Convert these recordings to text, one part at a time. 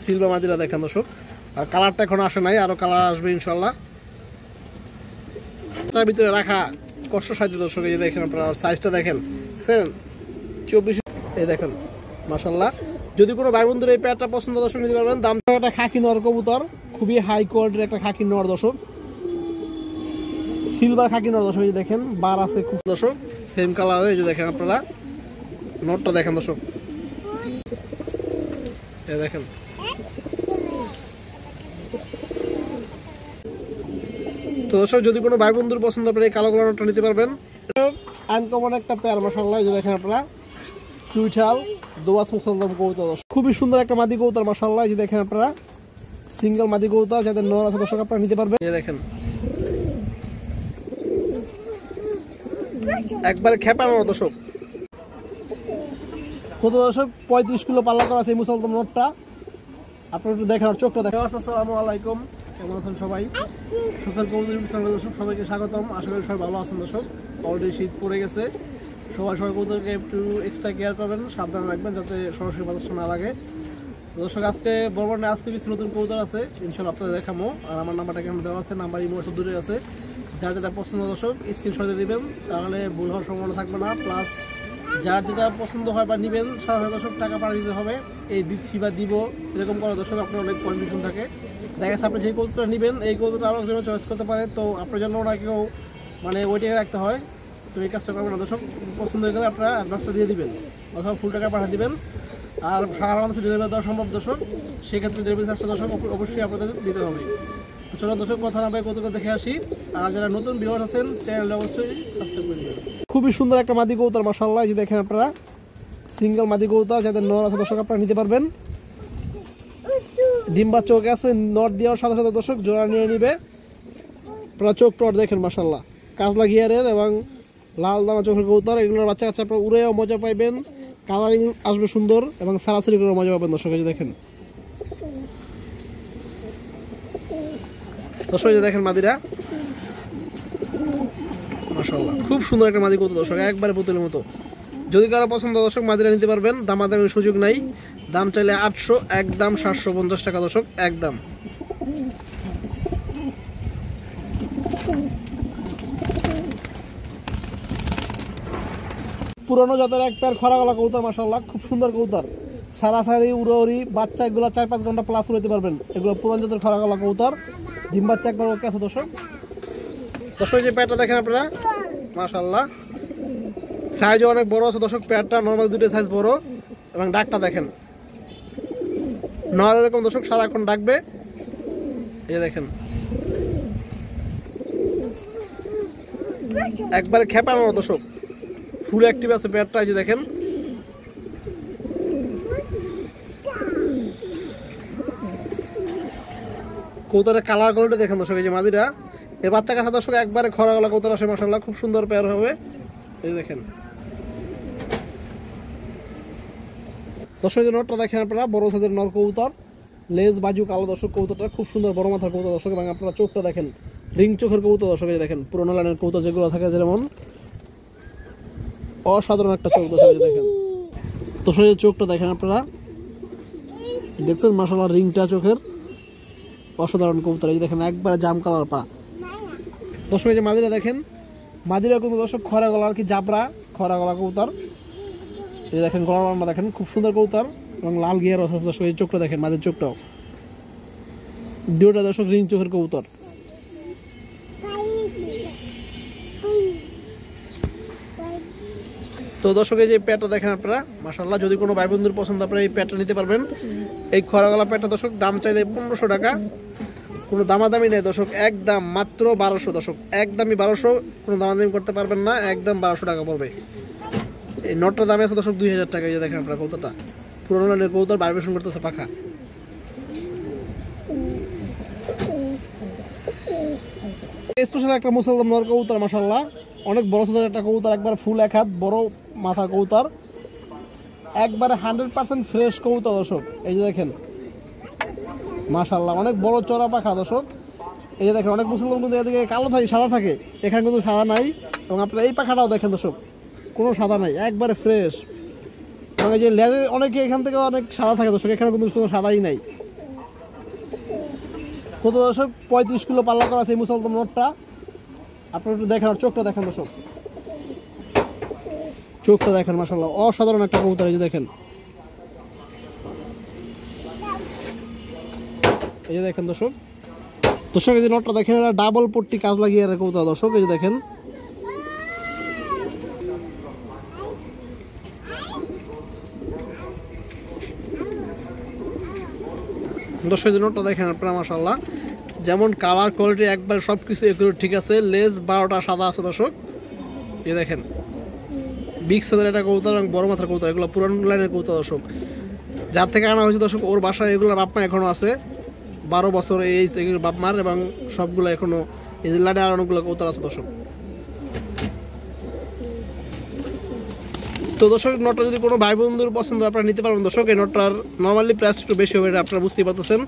Silver মাদিরা দেখেন দর্শক। আর কালারটা এখন আসে নাই, আরো কালার আসবে ইনশাল্লাহ। তার ভিতরে রাখা কষ্ট সাহায্য দর্শক। এই দেখেন আপনারা সাইজটা দেখেন, 24, এই দেখেন মাশাআল্লাহ। যদি কোনো ভাই বন্ধুর এই পেয়ারটা পছন্দ দর্শক নিতে পারবেন। দামটা একটা খাকি নর কবুতর, খুবই হাই কোয়ালিটির একটা খাকি নর দর্শক, সিলভার খাকি নর দর্শক। এই দেখেন বার আছে খুব দর্শক, সেম কালারের। এই যে দেখেন আপনারা নটটা দেখেন দর্শক, এই দেখেন। তো দর্শক যদি কোনো ভাই বন্ধুর পছন্দ করে এই কালো কালার নটটা নিতে পারবেন। আনকমন একটা পেয়ার মাশাআল্লাহ। এই যে দেখেন আপনারা চুইঠাল দোয়াস মুসলদম কবুতর, খুবই সুন্দর একটা মাদি কবুতর মাশাআল্লাহ। এই যে দেখেন আপনারা সিঙ্গেল মাদি কবুতর, যাদের নর আছে দর্শক আপনারা নিতে পারবেন। এই দেখেন একবারে খেপানো দর্শক। কত দর্শক 35 কিলো পাল্লা করা আছে এই মুসলদম নটটা। আপনারা একটু দেখেন, চোখটা দেখেন। আসসালামু আলাইকুম, কেমন আছেন সবাই? সকাল কবুতর দর্শক সবাইকে স্বাগতম। আশা করি সবাই ভালো আছেন দর্শক। অলরেডি শীত পড়ে গেছে, সবাই কবুতরকে একটু এক্সট্রা কেয়ার করবেন, সাবধান রাখবেন যাতে সরাসরি বাতাস না লাগে। দর্শক আজকে বর্বরণে আজকে কিছু নতুন কবুতর আছে ইনশাআল্লাহ আপনাদের দেখাবো। আর আমার নাম্বারটা কেমন দেওয়া আছে, নাম্বার ইমো দূরে আছে। যার যেটা পছন্দ দর্শক স্ক্রিনশট দিয়ে দিবেন, তাহলে ভুল হওয়ার সম্ভাবনা থাকবে না। প্লাস যার যেটা পছন্দ হয় বা নেবেন সাথে দর্শক টাকা পাঠিয়ে দিতে হবে। এই দিচ্ছি বা দিব এরকম করে দর্শক আপনার অনেক কনফিউশন থাকে। দেখা গেছে আপনি যে কবুতরটা নেবেন এই কবুতরটা আরও একজনের চয়েস করতে পারে, তো আপনার জন্য ওরা কেউ মানে ওয়েটিংয়ে রাখতে হয়। তো এই কাজটা করবেন না দর্শক, পছন্দ হয়ে গেলে আপনারা অ্যাডভান্সটা দিয়ে দিবেন অথবা ফুল টাকা পাঠিয়ে দিবেন। আর সারা বাংলাদেশে ডেলিভারি দেওয়া সম্ভব দর্শক, সেক্ষেত্রে ডেলিভারি চার্জটা দর্শক অবশ্যই আপনাদের দিতে হবে। তো চলো দর্শক কথা না বলে কতটা দেখে আসি। আর যারা নতুন ভিউয়ার আছেন চ্যানেলটা অবশ্যই সাবস্ক্রাইব করে দিবেন। খুবই সুন্দর একটা মাদি কবুতর মাশাআল্লাহ। যে দেখেন আপনারা সিঙ্গেল মাদি কবুতর, যাদের নর আছে দর্শক আপনারা নিতে পারবেন। ডিম্বা চোখ আছে, নট দেওয়ার সাথে সাথে দর্শক জোড়া নিয়ে নিবে। আপনারা চোখ টট দেখেন মাশাআল্লাহ, কাজলা গিয়ারের এবং লাল দানা চোখের কবুতর। এগুলোর বাচ্চা কাচ্চা আপনারা উড়েও মজা পাইবেন, কালারিং আসবে সুন্দর এবং সারাসারি করে মজা পাবেন দর্শক। এই দেখেন দর্শক, এই দেখেন মাদিরা মাশাআল্লাহ, খুব সুন্দর একটা মাদি কবুতর দর্শক, একবারে পুতুলের মতো। যদি কারো পছন্দ দর্শক মাদিরা নিতে পারবেন, দামাদামির সুযোগ নাই। দাম চাইলে 800, একদম 750 টাকা দর্শক, একদম। পুরনো জাতের এক পেয়ার খরা গলা কবুতর মাশাআল্লাহ, খুব সুন্দর কবুতর, সারাসারি উড়ি বাচ্চা। এগুলো 4-5 ঘন্টা প্লাস উড়াইতে পারবেন। এগুলো পুরনো জাতের খরা গলা কবুতর, ডিম বাচ্চা একবার ওকে আছে দর্শক। দর্শক যে পেয়ারটা দেখেন আপনারা মাশাআল্লাহ, সাইজও অনেক বড় আছে দর্শক। পেয়ারটা নর্মাল দুটো সাইজ বড় এবং ডাকটা দেখেন নর এরকম দর্শক সারাক্ষণ ডাকবে। এই দেখেন একবারে খেপানো দর্শক, ফুল অ্যাক্টিভ আছে পেয়ারটা। এই যে দেখেন কবুতরের কালার কোয়ালিটি দেখেন দর্শক। এই যে মাদিরা এর বাচ্চা কাছে দর্শক একবারে খরা গলা কবুতর আসে মাশাআল্লাহ, খুব সুন্দর পেয়ার হবে। এই দেখেন দর্শক, নটটা দেখেন আপনারা বড় সাইজের নর কবুতর, লেজ বাজু কালো দর্শক। কবুতরটা খুব সুন্দর বড় মাথার কবুতর দর্শক। এবং আপনারা চোখটা দেখেন রিং চোখের কবুতর দর্শক। এই দেখেন পুরোনো লাইনের কবুতর যেগুলো থাকে যেমন অসাধারণ একটা চোখ দর্শক। দেখেন দর্শক চোখটা দেখেন আপনারা, দেখছেন মাশাআল্লাহ রিংটা চোখের, অসাধারণ কবুতর। এই দেখেন একবারে জাম কালার পা দর্শক। এই যে মাদিরা দেখেন, মাদিরা কিন্তু দর্শক খরা গলা আর কি জাবরা খরা গলা কবুতর। এই দেখেন গলার মামা দেখেন, খুব সুন্দর কবুতর এবং লাল গিয়ার আছে দর্শক। এই চোখটা দেখেন, মাদির চোখটাও দুটা দর্শক রিং চোখের কবুতর। তো দর্শক এই যে প্যাটটা দেখেন আপনারা মাশাআল্লাহ, যদি কোনো ভাই বন্ধুর পছন্দ আপনারা এই প্যাটটা নিতে পারবেন। এই খরা গলা প্যাটটা দর্শক দাম চাইলে 1500 টাকা, কোনো দামাদামি নেই দর্শক, একদম মাত্র 1200 দর্শক, একদমই 1200, কোনো দামাদামি করতে পারবেন না, একদম 1200 টাকা পড়বে। এই নটটার দামে আছে দর্শক 2000 টাকা। এই দেখেন আপনারা কবুতরটা পুরোনো লাইনের কবুতর, ভাইব্রেশন করতেছে পাখা। স্পেশাল একটা মুসলমান নর কবুতর মাশাআল্লাহ, অনেক বড় সাইজের একটা কবুতর, একবার ফুল এক হাত বড় মাথার কবুতর, একবারে 100% ফ্রেশ কবুতর দর্শক। এই যে দেখেন মাশাআল্লাহ, অনেক বড় চড়া পাখা দর্শক। এই যে দেখেন অনেক মুসলমান কিন্তু এদিকে কালো থাকে সাদা থাকে, এখানে কিন্তু সাদা নাই। এবং আপনারা এই পাখাটাও দেখেন দর্শক, কোনো সাদা নাই, একবারে ফ্রেশ। এবং এই যে লেজে অনেকে এখান থেকে অনেক সাদা থাকে দর্শক, এখানে কিন্তু কোনো সাদাই নাই, কত দর্শক 35 কিলো পাল্লা করা আছে এই মুসলমান নটটা। আপনারা একটু দেখেন, চোখটা দেখেন দর্শক, চোখটা দেখেন মাশাআল্লাহ অসাধারণ একটা কবুতর। এই যে দেখেন, এই যে দেখেন দর্শক, দর্শক এই যে নটটা দেখেন, এরা ডাবল পট্টি কাজ লাগিয়ে এর কবুতর দর্শক। এই যে দেখেন, দর্শক এই যে নটটা দেখেন আপনারা মাশাআল্লাহ, যেমন কালার কোয়ালিটি একবার সব কিছু এগুলো ঠিক আছে। লেজ 12টা সাদা আছে দর্শক। এই দেখেন বিগ সাইজের একটা কবুতর এবং বড় মাথার কবুতর, এগুলো পুরান লাইনের কবুতর দর্শক। যার থেকে আনা হয়েছে দর্শক, ওর বাসায় এগুলোর বাপ মা এখনও আছে, 12 বছর এই এগুলো বাপ মার, এবং সবগুলো এখনও এই যে লাইনে আর অনেকগুলো কবুতর আছে দর্শক। তো দর্শক নটটা যদি কোনো ভাই বন্ধুর পছন্দ আপনারা নিতে পারবেন দর্শক। এই নটটার নর্মালি প্রাইস একটু বেশি হবে, এটা আপনারা বুঝতেই পারতেছেন।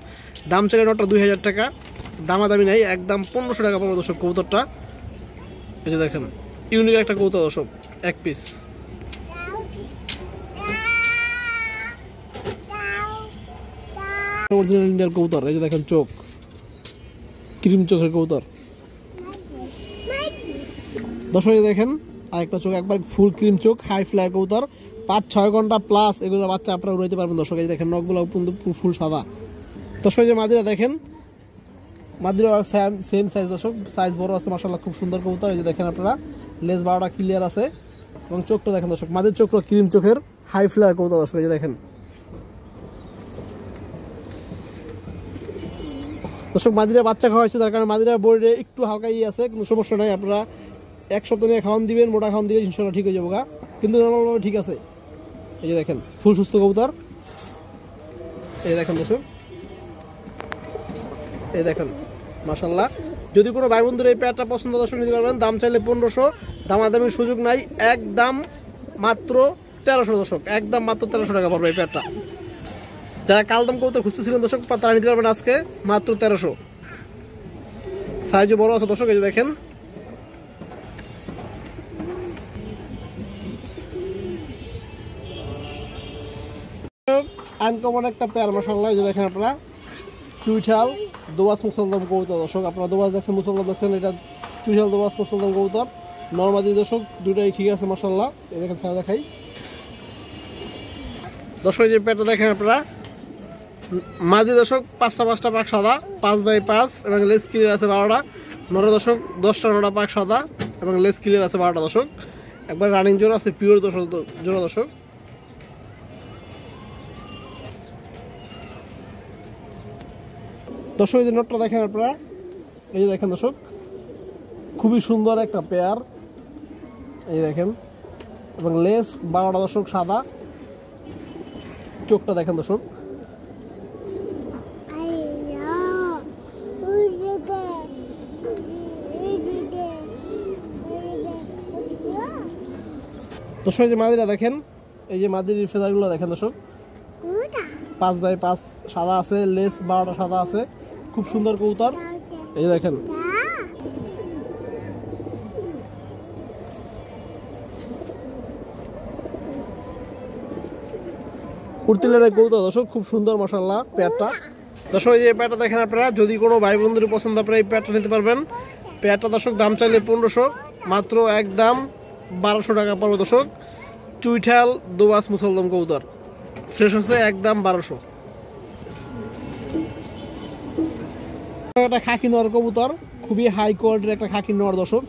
দাম চাইলে নটটা 2000 টাকা, দামাদামি নাই, একদম 1500 টাকা পড়বে দর্শক কবুতরটা। এই যে দেখেন ইউনিক একটা কবুতর দর্শক, এক পিস। অরিজিনাল ইন্ডিয়ান কবুতর। এই যে দেখেন চোখ, ক্রিম চোখের কবুতর দর্শক। এই দেখেন আরেকটা চোখ, একবার ফুল ক্রিম চোখ, হাই ফ্লায়ার কবুতর, 5-6 ঘন্টা প্লাস এগুলো বাচ্চা আপনারা উড়াইতে পারবেন দর্শক। এই দেখেন নখগুলো ফুল সাদা দর্শক। যে মাদিরা দেখেন, মাদিরা সেম সাইজ দর্শক, সাইজ বড় আছে মাশাআল্লাহ, খুব সুন্দর কবুতর। এই যে দেখেন আপনারা লেজ 12টা ক্লিয়ার আছে, এবং চোখটা দেখেন দর্শক, মাদির চোখটা ক্রিম চোখের হাই ফ্লায়ার কবুতর দর্শক। এই যে দেখেন দর্শক, মাদিরা বাচ্চা খাওয়া হয়েছে, তার কারণে মাদিরা বোর্ডে একটু হালকা আছে, কিন্তু সমস্যা নাই। আপনারা 1 সপ্তাহ নিয়ে খাওয়ান দিবেন, মোটা খাওয়ান দিলে ইনশাল্লাহ ঠিক হয়ে যাবো গা, কিন্তু নর্মালভাবে ঠিক আছে। এই যে দেখেন ফুল সুস্থ কবুতর। এই দেখেন দর্শক, এই দেখেন মাশাআল্লাহ। যদি কোনো ভাই বন্ধুর এই পেয়ারটা পছন্দ দর্শক নিতে পারবেন, দাম চাইলে 1500, দামাদামির সুযোগ নাই, একদম মাত্র 1300 দর্শক, একদম মাত্র 1300 টাকা পড়বে এই পেয়ারটা। যারা কালদম কবুতর খুঁজতেছিলেন দর্শক, তারা নিতে পারবেন আজকে মাত্র 1300। সাইজও বড় আছে দর্শক। এই যে দেখেন আনকমন একটা পেয়ার মাশাআল্লাহ। এই যে দেখেন আপনারা চুইঠাল দোয়াস মুসলদম কবুতর দর্শক। আপনারা দোয়াস দেখছেন, মুসলদম দেখছেন, এটা চুইঠাল দোয়াস মুসলদম কবুতর। নরমাদি দর্শক দুটাই ঠিক আছে মাশাআল্লাহ। এই দেখেন সাদা দেখাই দর্শক, যে পেয়ারটা দেখেন আপনারা, মাদি দর্শক 5টা পাক সাদা, 5x5, এবং লেস ক্লিয়ার আছে 12টা। নর দর্শক 10টা 9টা পাক সাদা, এবং লেস ক্লিয়ার আছে 12টা দর্শক। একবার রানিং জোড়া আছে, পিওর দর্শক জোড়া দর্শক। দর্শক এই যে নটটা দেখেন আপনারা, এই যে দেখেন দর্শক খুবই সুন্দর একটা পেয়ার। এই দেখেন, এবং লেস 12টা দর্শক সাদা, চোখটা দেখেন দর্শক। দর্শক যে মাদিরা দেখেন, এই যে মাদির ফেদারগুলো দেখেন দর্শক, 5x5 সাদা আছে, লেস 12টা সাদা আছে, খুব সুন্দর কবুতর। এই যে দেখেন উড়তিলের কবুতর দর্শক, খুব সুন্দর মাশাআল্লাহ পেয়ারটা দর্শক। এই যে পেয়ারটা দেখেন আপনারা, যদি কোনো ভাই বন্ধুর পছন্দ আপনারা এই পেয়ারটা নিতে পারবেন। পেয়ারটা দর্শক দাম চাইলে 1500, মাত্র একদম 1200 টাকা পড়বে দর্শক। চুইঠাল দোয়াস মুসলদম কবুতর, ফ্রেশ আছে, একদম 1200। একটা খাকি নর কবুতর, খুবই হাই কোয়ালিটির একটা খাকি নর দর্শক,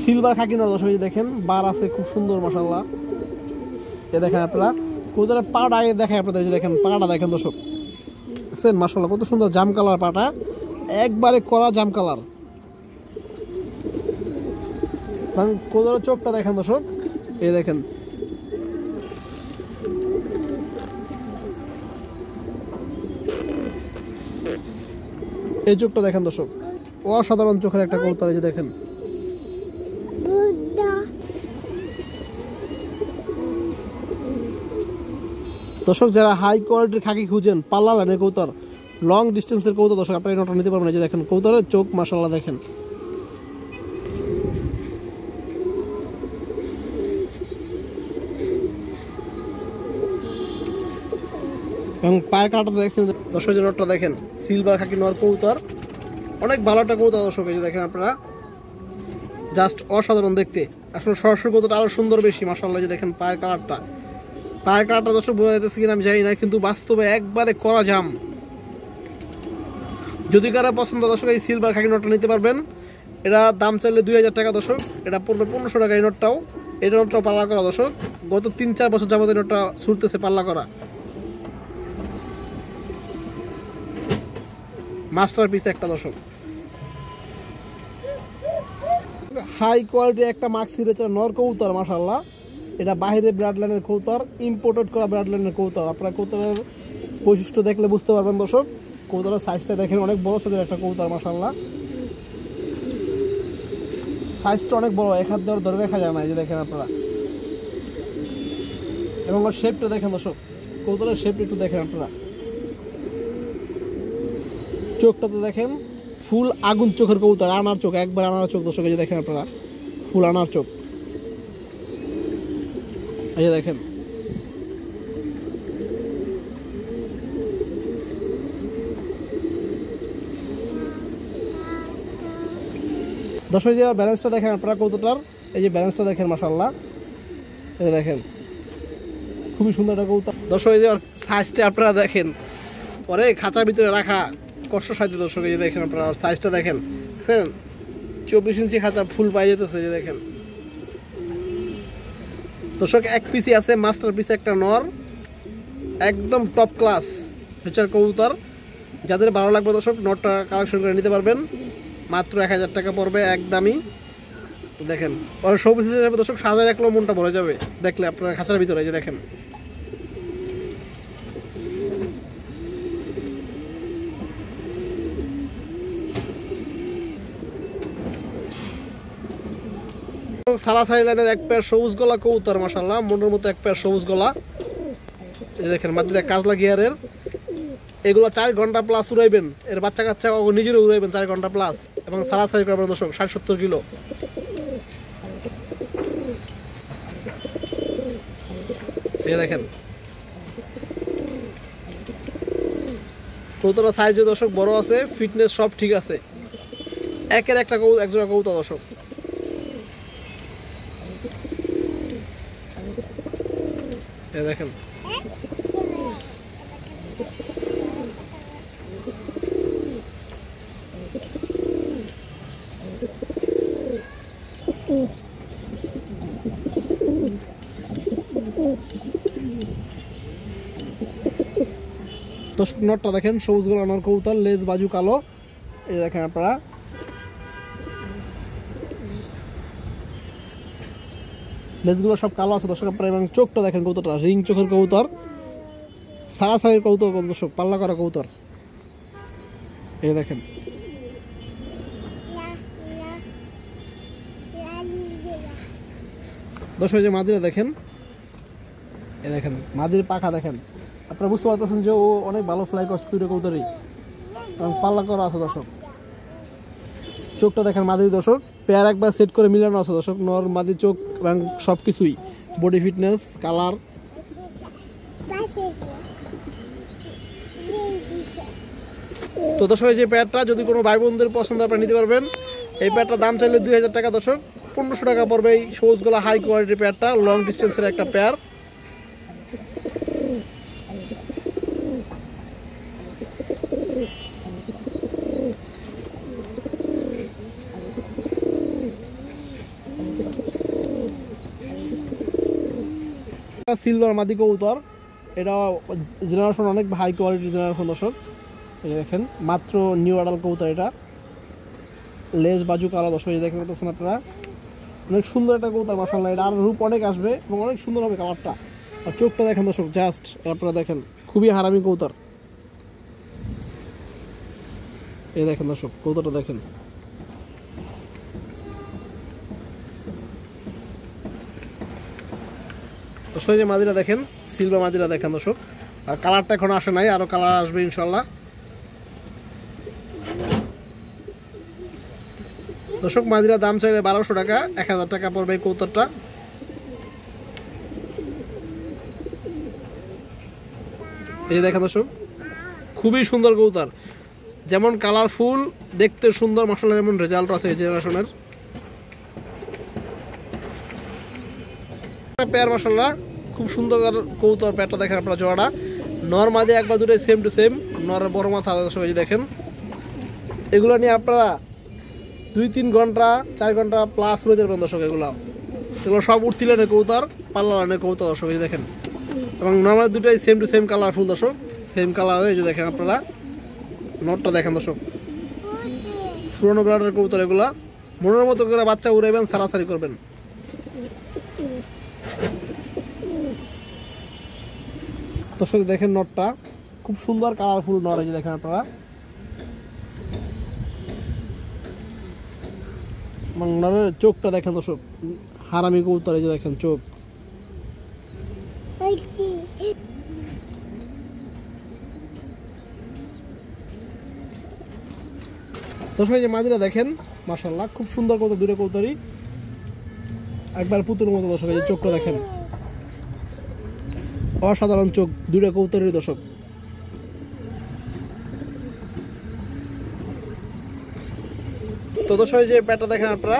সিলভার খাকি নর দর্শক। এই দেখেন বার আছে, খুব সুন্দর মাশাআল্লাহ। এই দেখেন আপনারা কবুতরের পাটা আগে দেখায় আপনাদের, যে দেখেন পাটা দেখেন দর্শক, মাশাআল্লাহ কত সুন্দর জাম কালার পাটা, একবারে কড়া জাম কালার। কবুতরের চোখটা দেখেন দর্শক, এই দেখেন এই চোখটা দেখেন দর্শক, অসাধারণ চোখের একটা কবুতর। এই যে দেখেন দর্শক, যারা হাই কোয়ালিটির খাকি খুঁজেন, পাল্লা লাইনের কবুতর, লং ডিস্টেন্সের কবুতর দর্শক, আপনারা এই নটটা নিতে পারবেন। এই যে দেখেন কবুতরের চোখ মাশাআল্লাহ দেখেন। এবং পায়ের কালারটা দেখছেন দর্শক, যে নটটা দেখেন সিলভার খাকি নর কবুতর, অনেক ভালো একটা কবুতর দর্শক। এই যে দেখেন আপনারা, জাস্ট অসাধারণ দেখতে। আসলে সরাসরি কবুতরটা আরো সুন্দর বেশি মাশাআল্লাহ। যে দেখেন পায়ের কালারটা দর্শক বোঝা যাইতেছে কিনা আমি জানি না, কিন্তু বাস্তবে একবারে করা জাম। যদি কারো পছন্দ দর্শক এই সিলভার খাকি নটটা নিতে পারবেন। এটা দাম চাইলে 2000 টাকা দর্শক, এটা পড়বে 1500 টাকা এই নটটাও। এই নটটাও পাল্লা করা দর্শক, গত 3-4 বছর যাবত এই নটটা ছুটতেছে পাল্লা করা, মাস্টার পিস একটা দর্শক। হাই কোয়ালিটি একটা মাক্সি রেচার নর কবুতর মাশাআল্লাহ। এটা বাইরে ব্লাড লাইনের কবুতর, ইম্পোর্টেড করা ব্লাড লাইনের কবুতর। আপনারা কবুতরের বৈশিষ্ট্য দেখলে বুঝতে পারবেন দর্শক। কবুতরের সাইজটা দেখেন, অনেক বড় সাইজের একটা কবুতর মাশাআল্লাহ। সাইজটা অনেক বড়, এক হাত ধরে দেখা যায় না। এই যে দেখেন আপনারা, এবং ওর শেপটা দেখেন দর্শক, কবুতরের শেপটা একটু দেখেন আপনারা। চোখটা তো দেখেন, ফুল আগুন চোখের কবুতর, আনার চোখ, একবার আনার চোখ দর্শক। এই যে দেখেন আপনারা, ফুল আনার চোখ। এই যে দেখেন, দর্শক যে ব্যালেন্সটা দেখেন আপনারা কবুতরটার, এই যে ব্যালেন্সটা দেখেন মাশাআল্লাহ। এই যে দেখেন, খুবই সুন্দর একটা কবুতর দর্শক। এই যে সাইজটা আপনারা দেখেন, পরে খাঁচার ভিতরে রাখা কষ্ট সাধ্য দর্শক। এই যে দেখেন আপনারা সাইজটা দেখেন, বুঝছেন? 24 ইঞ্চি খাঁচা ফুল পাই যেতেছে। যে দেখেন দর্শক, এক পিসি আছে মাস্টার পিস একটা নর, একদম টপ ক্লাস ফিচার কবুতর। যাদের ভালো লাগবে দর্শক, নটটা কালেকশন করে নিতে পারবেন। মাত্র 1000 টাকা পড়বে একদমই। দেখেন ওরা সবুজ হিসেবে দর্শক সাজায় রাখলেও মনটা ভরে যাবে দেখলে আপনার খাঁচার ভিতরে। যে দেখেন সারাসারি লাইনের এক পেয়ার সবুজ গলা কবুতর মাশাআল্লাহ, মনের মতো এক পেয়ার সবুজ গলা। এই দেখেন মাদ্রিরা কাজলা গিয়ারের, এগুলো 4 ঘন্টা প্লাস উড়াইবেন। এর বাচ্চা কাচ্চা নিজেরও উড়াইবেন 4 ঘন্টা প্লাস, এবং সারাসারি করবেন দর্শক 60-70 কিলো। এই দেখেন কবুতরের সাইজে দর্শক বড় আছে, ফিটনেস সব ঠিক আছে। একের একটা একজোড়া কবুতর দর্শক। এই দেখেন দর্শক, নটটা দেখেন সবুজ গোলা নর কবুতর, লেজ বাজু কালো। এই দেখেন আপনারা, লেজগুলো সব কালো আছে দর্শক আপনারা। এবং চোখটা দেখেন, কবুতরটা রিং চোখের কবুতর, সারাসারির কবুতর দর্শক, পাল্লা করা কবুতর। এই দেখেন দর্শক, যে মাদিরা দেখেন, এই দেখেন মাদির পাখা দেখেন, আপনারা বুঝতে পারতেছেন যে ও অনেক ভালো ফ্লাই করছে দুটো কবুতরই, এবং পাল্লা করা আছে দর্শক। চোখটা দেখেন মাদির দর্শক, পেয়ার একবার সেট করে মিলানো আছে দর্শক, নর মাদির চোখ এবং সব কিছুই, বডি ফিটনেস, কালার। তো দর্শক, এই যে পেয়ারটা যদি কোনো ভাই বোনদের পছন্দ আপনারা নিতে পারবেন। এই পেয়ারটার দাম চাইলে 2000 টাকা দর্শক, 1500 টাকা পড়বে এই সবুজ গলা হাই কোয়ালিটির পেয়ারটা, লং ডিস্টেন্সের একটা পেয়ার। সিলভার মাদি কবুতর, এটা জেনারেশন অনেক হাই কোয়ালিটির জেনারেশন দর্শক। এই দেখেন মাত্র নিউ অ্যাডাল কবুতর, এটা লেজ বাজু কালো দর্শক। এই দেখেন পাচ্ছেন আপনারা, অনেক সুন্দর একটা কবুতর মাশাআল্লাহ। এটা আর রূপ অনেক আসবে এবং অনেক সুন্দর হবে কালারটা। আর চোখটা দেখেন দর্শক, জাস্ট আপনারা দেখেন, খুবই হারামি কবুতর। এই দেখেন দর্শক, কবুতরটা দেখেন। দর্শক, যে মাদিরা দেখেন, সিলভার মাদিরা দেখেন দর্শক। আর কালারটা এখন আসে নাই, আরো কালার আসবে ইনশাল্লাহ। দর্শক, মাদিরা দাম চাইলে 1200 টাকা, 1000 টাকা পড়বে এই কবুতরটা। এই যে দেখেন দর্শক, খুবই সুন্দর কবুতর, যেমন কালারফুল দেখতে সুন্দর, মাশাআল্লাহ এমন রেজাল্ট আছে এই জেনারেশনের পেয়ার। মাশাআল্লাহ খুব সুন্দর কবুতর, পেয়ারটা দেখেন আপনারা, জোড়াটা নর মাদি একবার দুটোই সেম টু সেম, নরের বড় মাথা দর্শক। এই যে দেখেন, এগুলো নিয়ে আপনারা 2-3 ঘন্টা 4 ঘন্টা প্লাস রয়ে যাবেন দর্শক। এগুলো সব উঠতি লাইনের কবুতর, পাল্লা লাইনের কবুতর দর্শক। এই যে দেখেন, এবং নর্মাল দুটাই সেম টু সেম কালারফুল দর্শক, সেম কালারে। এই যে দেখেন আপনারা নটটা দেখেন দর্শক, পুরোনো ব্লাডের কবুতর এগুলা, মনের মতো করে বাচ্চা উড়াইবেন, সারাসারি করবেন। দর্শক দেখেন নটটা খুব সুন্দর কালারফুল নর। এই যে দেখেন আপনারা, নরের চোখটা দেখেন দর্শক, হারামি কবুতর। এই যে দেখেন চোখ, দর্শক এই যে মাদিরা দেখেন, মাশাআল্লাহ খুব সুন্দর কবুতর, দুটো কবুতরই একবার পুতুলের মতো দর্শক। এই যে চোখটা দেখেন, অসাধারণ চোখ দুটো কবুতরের দর্শক। তো দর্শক যে প্যাটটা দেখেন আপনারা,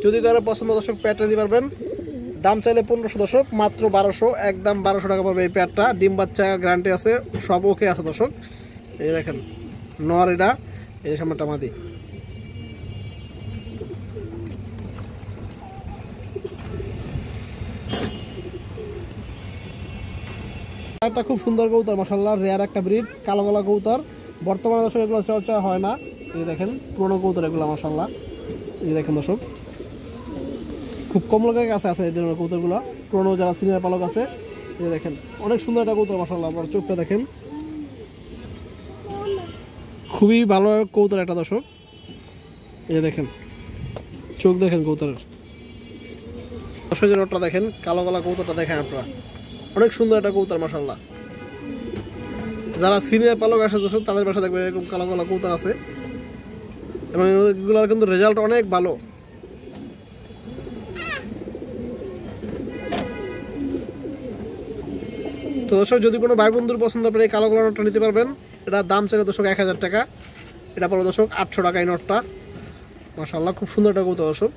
যদি কারো পছন্দ দর্শক প্যাটটা দিতে পারবেন। দাম চাইলে 1500 দর্শক, মাত্র 1200, একদম 1200 টাকা পড়বে এই প্যাটটা। ডিম বাচ্চা গ্যারান্টি আছে, সব ওকে আছে দর্শক। এই দেখেন নর, এটা এই সামনেটা মাদি। একটা খুব সুন্দর কবুতর, মাশাআল্লাহ রেয়ার একটা ব্রিড, কালো গলা কবুতর। বর্তমানে দর্শক এগুলো চর্চা হয় না। এই দেখেন পুরোনো কবুতর এগুলো, মাশাআল্লাহ। এই দেখেন দর্শক, খুব কম লোকের কাছে আছে এই ধরনের কবুতরগুলো, পুরোনো যারা সিনিয়র পালক আছে। এই দেখেন অনেক সুন্দর একটা কবুতর, মাশাআল্লাহ। আপনার চোখটা দেখেন, খুবই ভালো কবুতর একটা দর্শক। এই যে দেখেন চোখ দেখেন কবুতরের। দর্শক নটটা দেখেন, কালো গলা কবুতরটা দেখেন আপনারা, অনেক সুন্দর একটা কবুতর, মাশাআল্লাহ। যারা সিনিয়র পালক আসে দর্শক, তাদের বাসা দেখবেন এরকম কালো গলা কবুতর আছে, এবং এগুলোর কিন্তু রেজাল্ট অনেক ভালো। তো দর্শক যদি কোনো ভাই বন্ধুর পছন্দ পড়ে এই কালো গলা নটটা নিতে পারবেন। এটা দাম চাইলে দর্শক 1000 টাকা, এটা পড়বে দর্শক 800 টাকা এই নটটা। মাশাআল্লাহ খুব সুন্দর একটা কবুতর দর্শক।